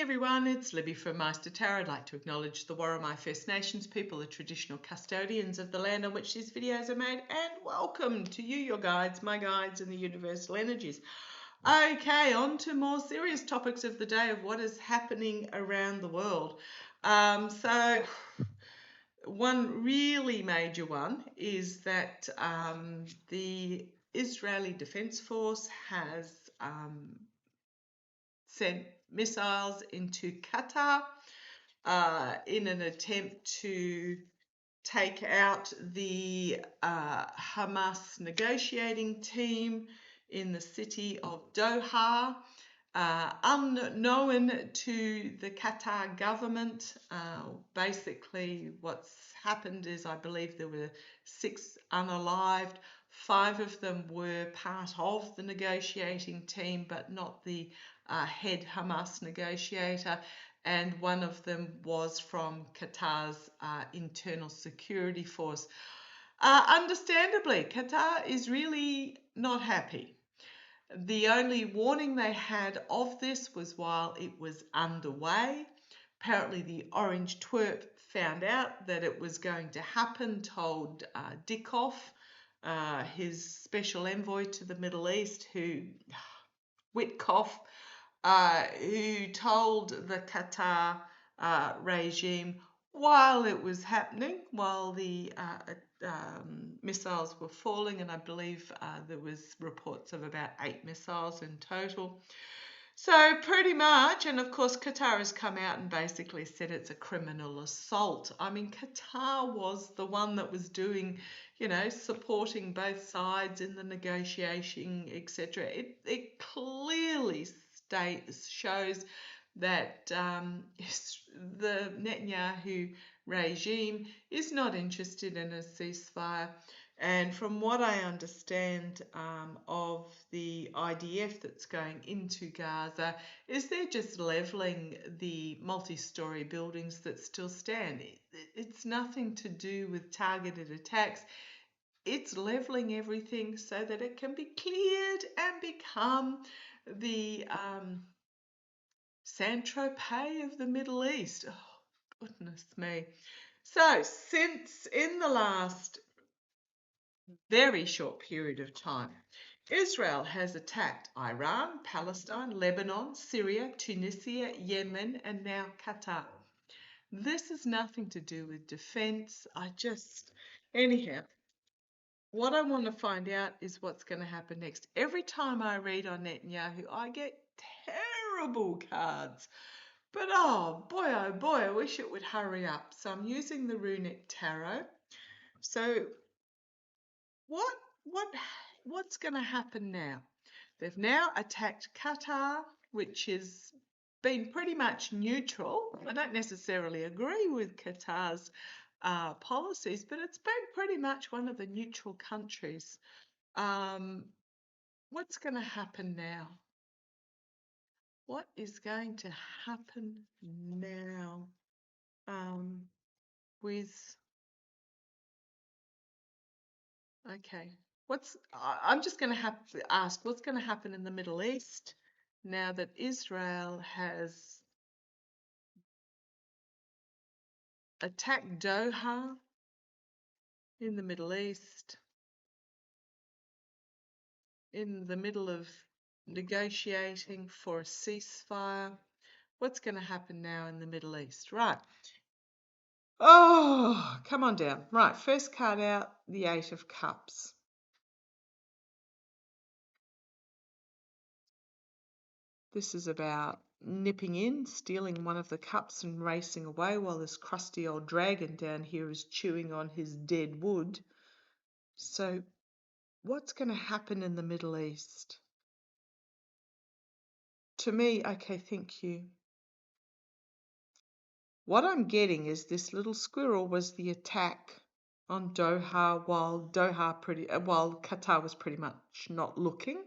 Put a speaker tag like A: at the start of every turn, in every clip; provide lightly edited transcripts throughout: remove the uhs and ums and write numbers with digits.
A: everyone, it's Libby from Maighstirtarot. I'd like to acknowledge the Worimi First Nations people, the traditional custodians of the land on which these videos are made, and welcome to you, your guides, my guides, and the universal energies. Okay, on to more serious topics of the day of what is happening around the world. So one really major one is that the Israeli Defense Force has sent missiles into Qatar in an attempt to take out the Hamas negotiating team in the city of Doha. Unknown to the Qatar government. Basically what's happened is I believe there were 6 unalived. 5 of them were part of the negotiating team, but not the head Hamas negotiator, and one of them was from Qatar's internal security force. Understandably, Qatar is really not happy. The only warning they had of this was while it was underway. Apparently the Orange Twerp found out that it was going to happen, told Dickoff, his special envoy to the Middle East, Witkoff, who told the Qatar regime while it was happening, while the missiles were falling, and I believe there was reports of about 8 missiles in total. So pretty much, and of course Qatar has come out and basically said it's a criminal assault. I mean, Qatar was the one that was doing, supporting both sides in the negotiation, etc. It clearly shows that the Netanyahu regime is not interested in a ceasefire. And from what I understand of the IDF that's going into Gaza, is they're just levelling the multi-storey buildings that still stand. It's nothing to do with targeted attacks. It's levelling everything so that it can be cleared and become the Saint-Tropez of the Middle East. Oh, goodness me. So, since in the last very short period of time, Israel has attacked Iran, Palestine, Lebanon, Syria, Tunisia, Yemen, and now Qatar. This has nothing to do with defense. Anyhow, what I want to find out is what's going to happen next. Every time I read on Netanyahu, I get terrible cards. But oh boy, I wish it would hurry up. So I'm using the Runic Tarot. So what's going to happen now? They've now attacked Qatar, which has been pretty much neutral. I don't necessarily agree with Qatar's policies, but it's been pretty much one of the neutral countries. What's going to happen now? What is going to happen now I'm just going to have to ask, what's going to happen in the Middle East now that Israel has attacked Doha in the Middle East, in the middle of negotiating for a ceasefire? What's going to happen now in the Middle East? Right. Oh, come on down. Right, first card out, the 8 of Cups. This is about nipping in, stealing one of the cups and racing away while this crusty old dragon down here is chewing on his dead wood. So what's going to happen in the Middle East? To me, okay, thank you. What I'm getting is this little squirrel was the attack on Doha while Qatar was pretty much not looking.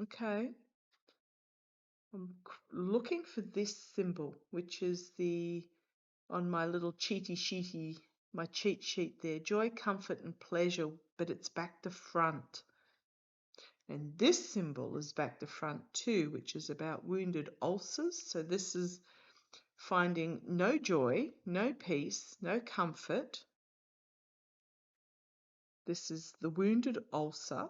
A: Okay. I'm looking for this symbol, which is on my little my cheat sheet there, joy, comfort and pleasure, but it's back to front. And this symbol is back to front too, which is about wounded ulcers. So this is finding no joy, no peace, no comfort. This is the wounded ulcer,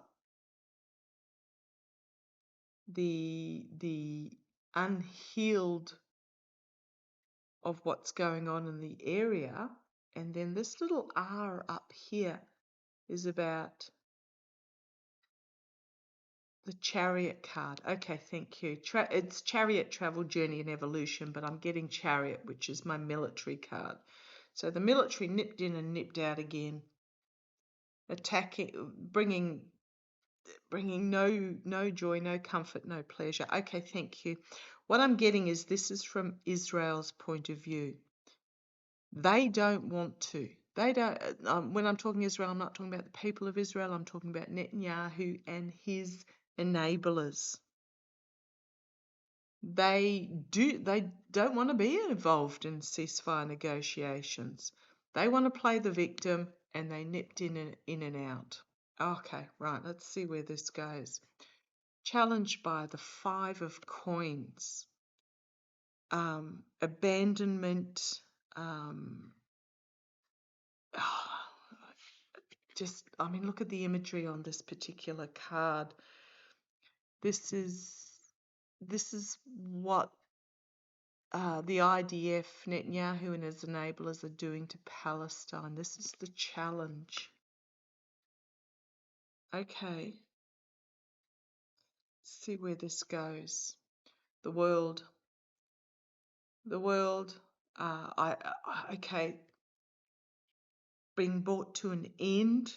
A: the unhealed of what's going on in the area. And then this little R up here is about the Chariot card. Okay, thank you. It's Chariot, Travel, Journey and Evolution, but I'm getting Chariot, which is my military card. So the military nipped in and nipped out again, attacking, bringing no joy, no comfort, no pleasure. Okay, thank you. What I'm getting is this is from Israel's point of view. They don't want to. They don't. When I'm talking Israel, I'm not talking about the people of Israel. I'm talking about Netanyahu and his enablers. They don't want to be involved in ceasefire negotiations. They want to play the victim, and they nipped in and out. Okay, right. Let's see where this goes. Challenged by the 5 of coins, abandonment. Look at the imagery on this particular card. This is what the IDF, Netanyahu and his enablers are doing to Palestine. This is the challenge. Okay. Let's see where this goes. The world. Okay. Being brought to an end.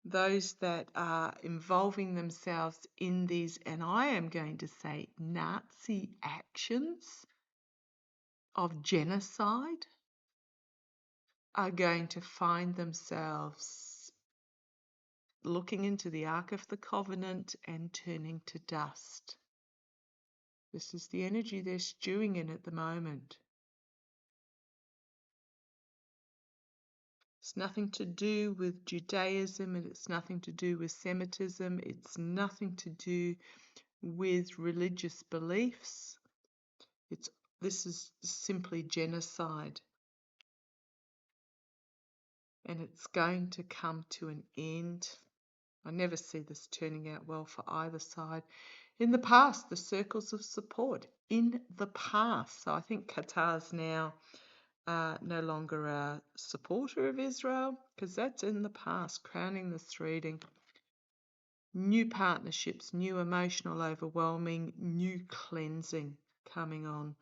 A: Those that are involving themselves in these, and I am going to say, Nazi actions of genocide, are going to find themselves looking into the Ark of the Covenant and turning to dust. This is the energy they're stewing in at the moment. It's nothing to do with Judaism, and it's nothing to do with Semitism. It's nothing to do with religious beliefs. This is simply genocide. And it's going to come to an end. I never see this turning out well for either side. In the past, the circles of support. In the past. So I think Qatar's now no longer a supporter of Israel, because that's in the past. Crowning this reading. New partnerships, new emotional overwhelming, new cleansing coming on.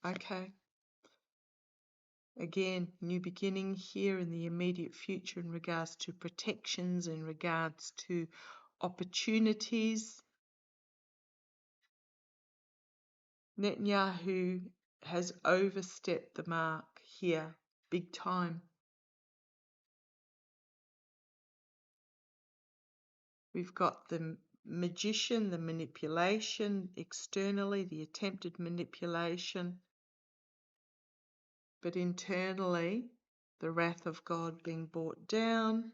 A: Okay. Again, new beginning here in the immediate future in regards to protections, in regards to opportunities. Netanyahu has overstepped the mark here, big time. We've got the magician, the manipulation externally, the attempted manipulation, but internally, the wrath of God being brought down.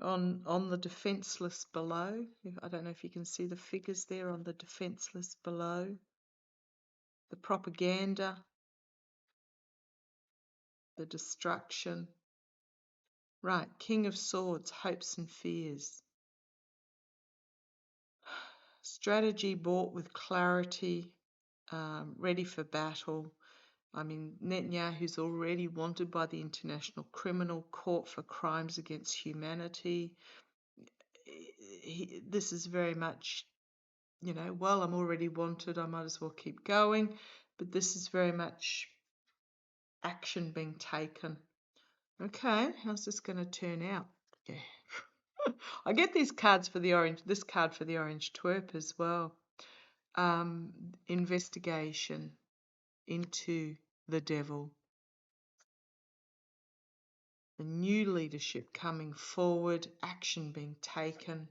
A: On the defenseless below, I don't know if you can see the figures there on the defenseless below. The propaganda, the destruction. Right, King of Swords, hopes and fears. Strategy bought with clarity, ready for battle. I mean, Netanyahu's already wanted by the International Criminal Court for crimes against humanity. This is very much, well, I'm already wanted, I might as well keep going. But this is very much action being taken. Okay, how's this going to turn out? Yeah. I get these cards for the orange, this card for the orange twerp as well. Investigation into the devil. The new leadership coming forward, action being taken.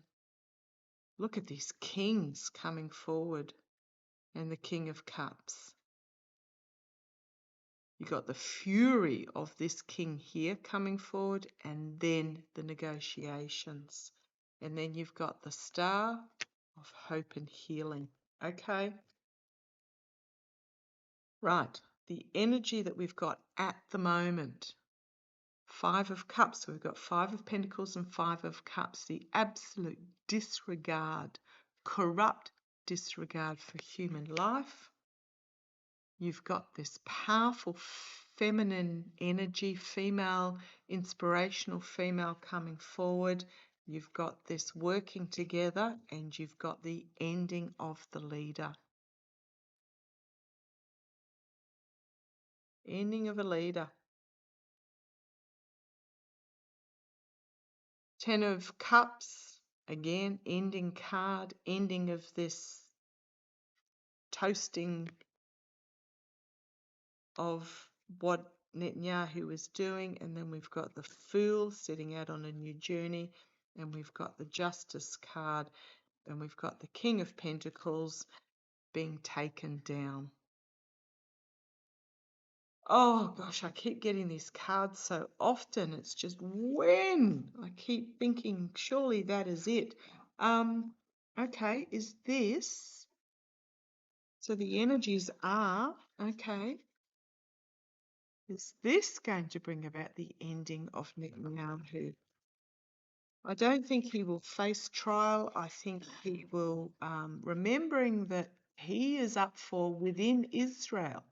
A: Look at these kings coming forward and the King of Cups. You've got the fury of this king here coming forward, and then the negotiations. And then you've got the star of hope and healing. Okay? Right. The energy that we've got at the moment. Five of Cups. So we've got Five of Pentacles and Five of Cups. The absolute disregard, corrupt disregard for human life. You've got this powerful feminine energy, female, inspirational female coming forward. You've got this working together, and you've got the ending of the leader. Ending of a leader. Ten of Cups, again, ending card, ending of this toasting of what Netanyahu is doing. And then we've got the Fool setting out on a new journey, and we've got the Justice card, and we've got the King of Pentacles being taken down. Oh gosh, I keep getting these cards so often. It's just when I keep thinking, surely that is it. Okay, is this? So the energies are, okay, is this going to bring about the ending of Netanyahu? I don't think he will face trial. I think he will, remembering that he is up for within Israel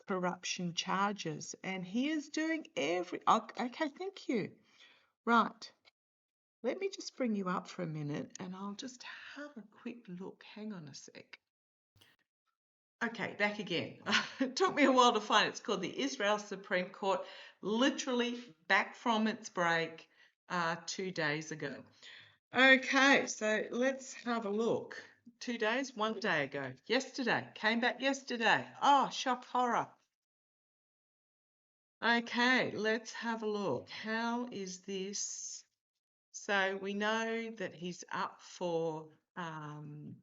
A: corruption charges, and he is doing okay, thank you. Right, let me just bring you up for a minute and I'll just have a quick look. Hang on a sec. Okay, back again. It took me a while to find it. It's called the Israel Supreme Court, literally back from its break 2 days ago. Okay, so let's have a look. 2 days, 1 day ago. Yesterday, came back yesterday. Oh, shock horror. Okay, let's have a look. How is this? So we know that he's up for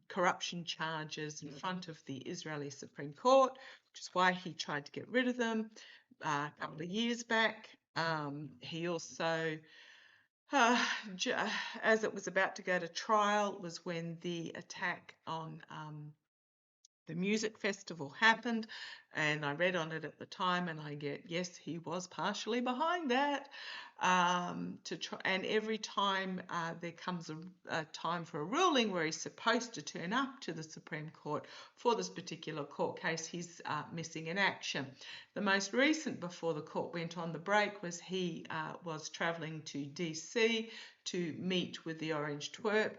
A: corruption charges in front of the Israeli Supreme Court, which is why he tried to get rid of them a couple of years back. He also, as it was about to go to trial, was when the attack on the music festival happened, and I read on it at the time, and I get, yes, he was partially behind that. To try, and every time there comes a time for a ruling where he's supposed to turn up to the Supreme Court for this particular court case, he's missing in action. The most recent before the court went on the break was he was travelling to DC to meet with the Orange Twerp.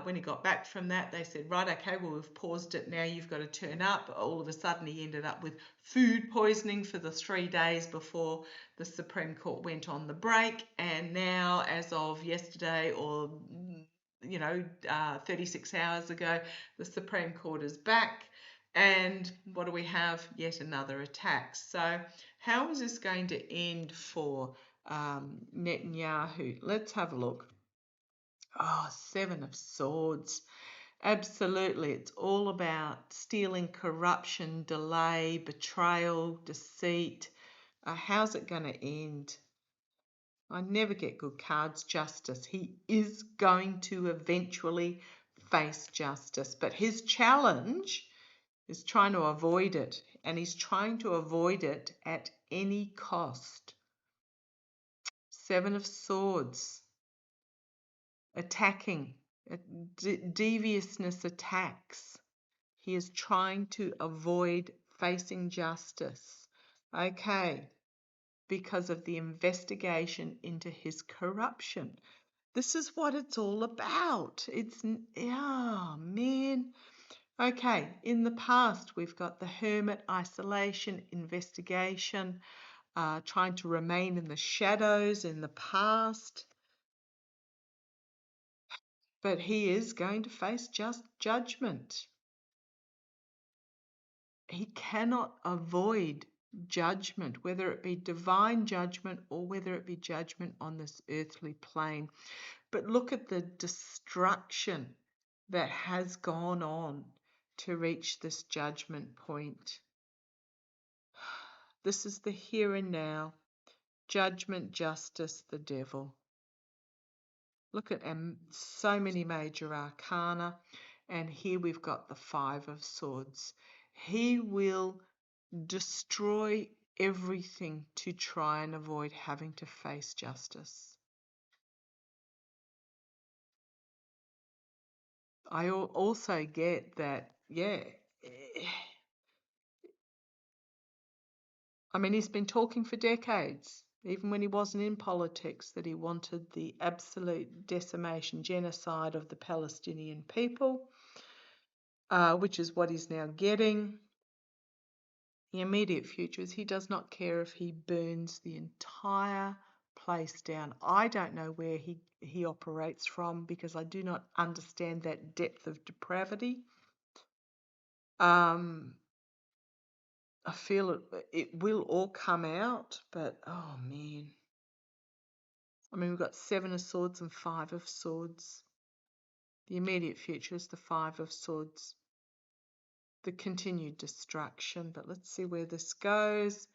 A: When he got back from that, they said, right, okay, well, we've paused it now, you've got to turn up. All of a sudden, he ended up with food poisoning for the 3 days before the Supreme Court went on the break. And now, as of yesterday, or 36 hours ago, the Supreme Court is back. And what do we have? Yet another attack. So how is this going to end for Netanyahu? Let's have a look. Oh, Seven of Swords. Absolutely. It's all about stealing, corruption, delay, betrayal, deceit. How's it going to end? I never get good cards. Justice. He is going to eventually face justice, but his challenge is trying to avoid it, and he's trying to avoid it at any cost. Seven of Swords. Attacking. Deviousness attacks. He is trying to avoid facing justice. Okay. Because of the investigation into his corruption. This is what it's all about. Man. Okay, in the past, we've got the hermit, isolation, investigation, trying to remain in the shadows in the past. But he is going to face just judgment. He cannot avoid judgment, whether it be divine judgment or whether it be judgment on this earthly plane. But look at the destruction that has gone on to reach this judgment point. This is the here and now. Judgment, justice, the devil. Look at so many major arcana. And here we've got the Five of Swords. He will destroy everything to try and avoid having to face justice. I also get that, yeah. I mean, he's been talking for decades, even when he wasn't in politics, that he wanted the absolute decimation, genocide of the Palestinian people, which is what he's now getting. The immediate future is he does not care if he burns the entire place down. I don't know where he operates from because I do not understand that depth of depravity. I feel it will all come out, but oh man. I mean, we've got Seven of Swords and Five of Swords. The immediate future is the Five of Swords. The continued destruction, but let's see where this goes.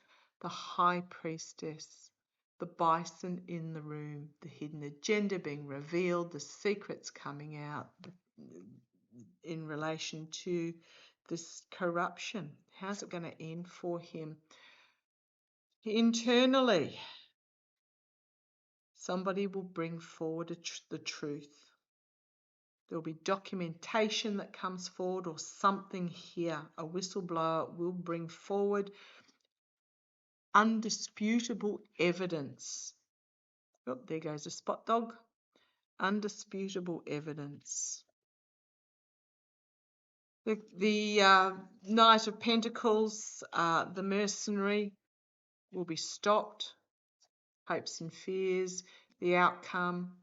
A: The High Priestess, the bison in the room, the hidden agenda being revealed, the secrets coming out in relation to this corruption. How's it going to end for him? Internally, somebody will bring forward the truth. There will be documentation that comes forward or something here. A whistleblower will bring forward undisputable evidence. Oh, there goes a spot dog. Undisputable evidence. The Knight of Pentacles, the mercenary, will be stopped. Hopes and fears, the outcome.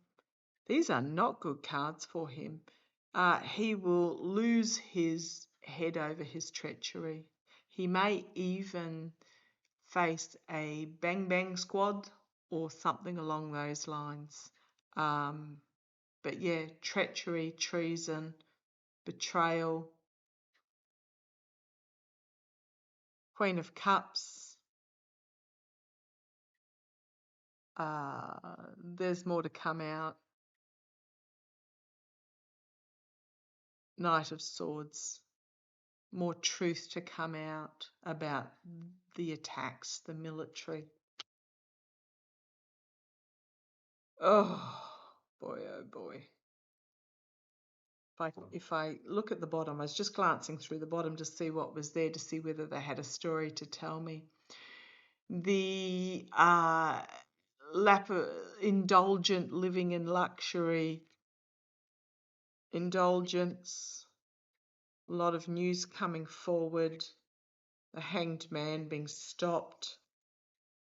A: These are not good cards for him. He will lose his head over his treachery. He may even face a bang bang squad or something along those lines. But yeah, treachery, treason, betrayal. Queen of Cups. There's more to come out. Knight of Swords. More truth to come out about the attacks, the military. Oh boy, oh boy. If I look at the bottom, I was just glancing through the bottom to see what was there, to see whether they had a story to tell me. The indulgent living in luxury, indulgence, a lot of news coming forward, the Hanged Man being stopped,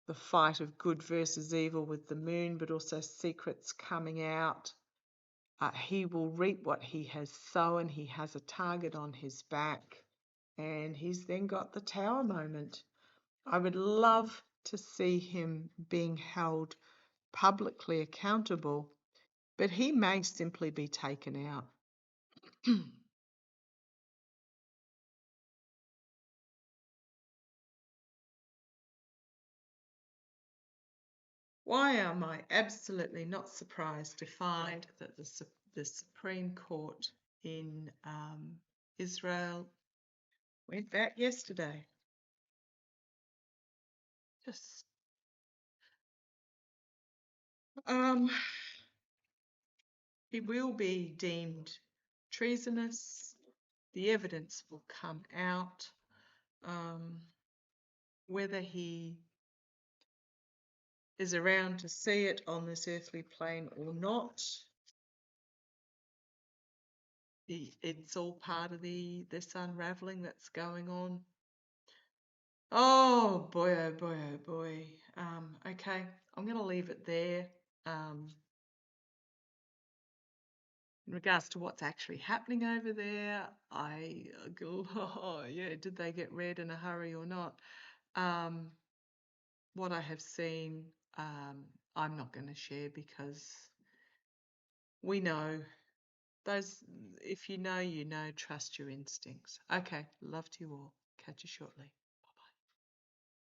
A: the fight of good versus evil with the moon, but also secrets coming out. He will reap what he has sown. He has a target on his back, and he's then got the Tower moment. I would love to see him being held publicly accountable, but he may simply be taken out. Why am I absolutely not surprised to find that the Supreme Court in Israel went back yesterday? Just he will be deemed treasonous. The evidence will come out. Whether he is around to see it on this earthly plane or not, it's all part of this unraveling that's going on. Oh boy, oh boy, oh boy. Okay, I'm going to leave it there. In regards to what's actually happening over there, oh yeah, did they get read in a hurry or not? What I have seen, I'm not going to share because we know those. If you know, you know. Trust your instincts. Okay, love to you all. Catch you shortly.